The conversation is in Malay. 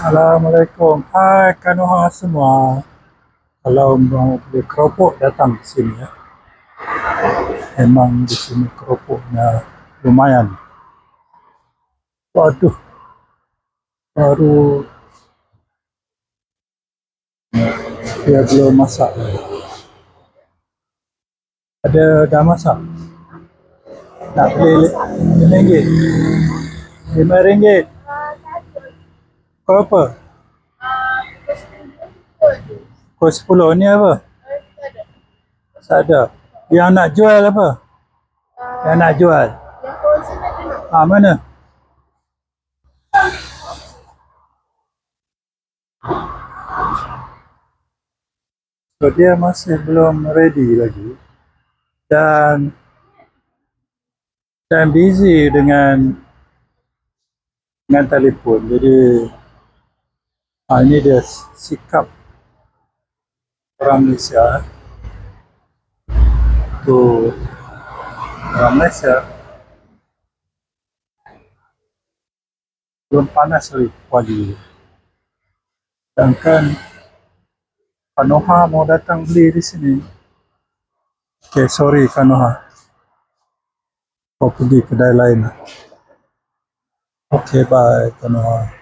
Assalamualaikum. Hai Kanoha semua. Kalau mau beli keropok datang ke sini ya. Memang di sini keropoknya lumayan. Waduh, baru dia belum masak. Ada dah masak. Nak beli RM5. RM5. Kau apa? Kau 10 ni apa? Tak ada. Yang nak jual apa? Yang nak jual. Mana? So dia masih belum ready lagi. Dan busy dengan telefon. Jadi ini dia sikap orang Malaysia. Tu orang Malaysia belum panas lagi pagi. Sedangkan Kanoha mau datang beli di sini. Okay, sorry Kanoha. Kau pergi kedai lain. Okay, bye Kanoha.